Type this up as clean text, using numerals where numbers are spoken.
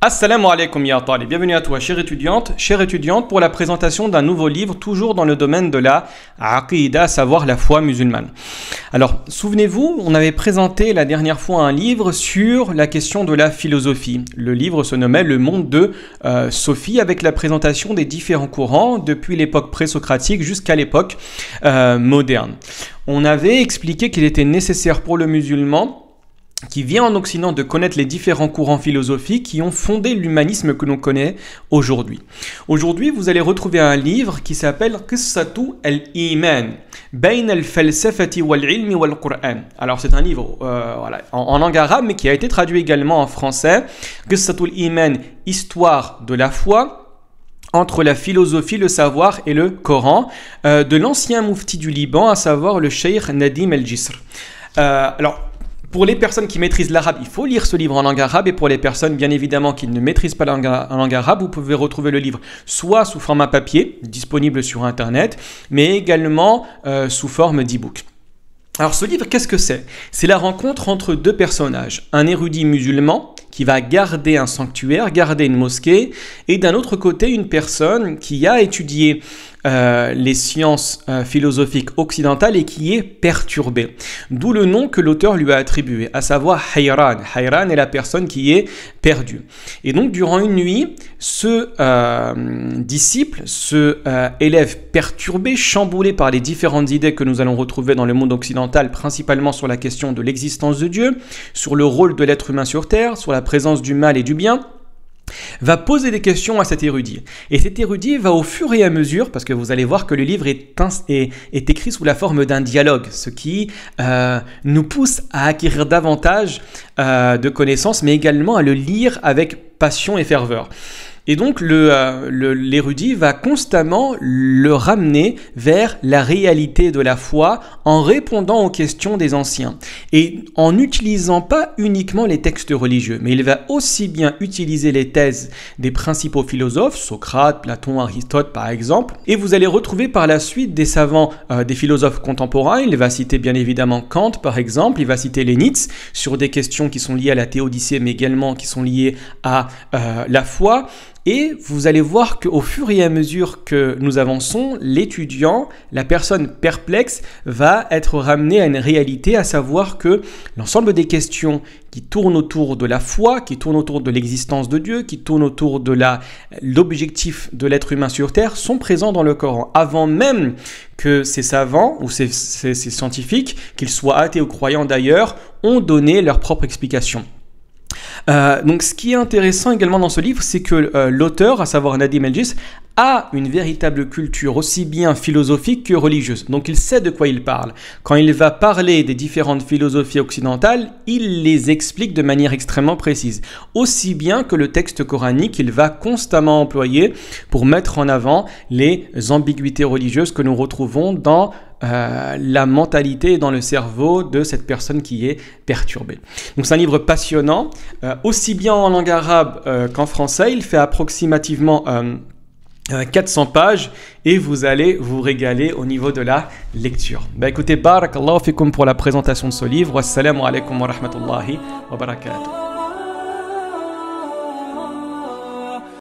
Assalamu alaikum ya talib, bienvenue à toi chère étudiante pour la présentation d'un nouveau livre toujours dans le domaine de la aqidah, à savoir la foi musulmane. Alors souvenez-vous, on avait présenté la dernière fois un livre sur la question de la philosophie. Le livre se nommait Le monde de Sophie, avec la présentation des différents courants depuis l'époque présocratique jusqu'à l'époque moderne. On avait expliqué qu'il était nécessaire pour le musulman qui vient en Occident de connaître les différents courants philosophiques qui ont fondé l'humanisme que l'on connaît aujourd'hui. Aujourd'hui, vous allez retrouver un livre qui s'appelle Qissatu al-Iman Bain al-Falsafati wal-Ilmi wal-Qur'an. Alors c'est un livre en langue arabe mais qui a été traduit également en français. Qissatu al-Iman, histoire de la foi entre la philosophie, le savoir et le Coran, de l'ancien moufti du Liban, à savoir le cheikh Nadim el-Jisr. Pour les personnes qui maîtrisent l'arabe, il faut lire ce livre en langue arabe, et pour les personnes bien évidemment qui ne maîtrisent pas la langue arabe, vous pouvez retrouver le livre soit sous format papier, disponible sur internet, mais également sous forme d'e-book. Alors ce livre, qu'est-ce que c'est? C'est la rencontre entre deux personnages, un érudit musulman qui va garder un sanctuaire, garder une mosquée, et d'un autre côté une personne qui a étudié les sciences philosophiques occidentales et qui est perturbée. D'où le nom que l'auteur lui a attribué, à savoir Hayran. Hayran est la personne qui est perdue. Et donc durant une nuit, ce disciple, ce élève perturbé, chamboulé par les différentes idées que nous allons retrouver dans le monde occidental, principalement sur la question de l'existence de Dieu, sur le rôle de l'être humain sur Terre, sur la présence du mal et du bien, va poser des questions à cet érudit. Et cet érudit va au fur et à mesure, parce que vous allez voir que le livre est écrit sous la forme d'un dialogue, ce qui nous pousse à acquérir davantage de connaissances, mais également à le lire avec passion et ferveur. Et donc l'érudit va constamment le ramener vers la réalité de la foi en répondant aux questions des anciens et en n'utilisant pas uniquement les textes religieux, mais il va aussi bien utiliser les thèses des principaux philosophes, Socrate, Platon, Aristote par exemple, et vous allez retrouver par la suite des savants, des philosophes contemporains. Il va citer bien évidemment Kant par exemple, il va citer Leibniz sur des questions qui sont liées à la théodicée mais également qui sont liées à la foi. Et vous allez voir qu'au fur et à mesure que nous avançons, l'étudiant, la personne perplexe, va être ramené à une réalité, à savoir que l'ensemble des questions qui tournent autour de la foi, qui tournent autour de l'existence de Dieu, qui tournent autour de l'objectif de l'être humain sur Terre, sont présents dans le Coran, avant même que ces savants ou ces scientifiques, qu'ils soient athées ou croyants d'ailleurs, ont donné leur propre explication. Donc ce qui est intéressant également dans ce livre, c'est que l'auteur, à savoir Nadim el-Jisr, a une véritable culture aussi bien philosophique que religieuse. Donc il sait de quoi il parle. Quand il va parler des différentes philosophies occidentales, il les explique de manière extrêmement précise. Aussi bien que le texte coranique, il va constamment employer pour mettre en avant les ambiguïtés religieuses que nous retrouvons dans la mentalité et dans le cerveau de cette personne qui est perturbée. Donc c'est un livre passionnant, aussi bien en langue arabe qu'en français. Il fait approximativement 400 pages et vous allez vous régaler au niveau de la lecture. Écoutez, barakallahu fikum pour la présentation de ce livre. Wassalamu alaikum wa rahmatullahi wa barakatuh.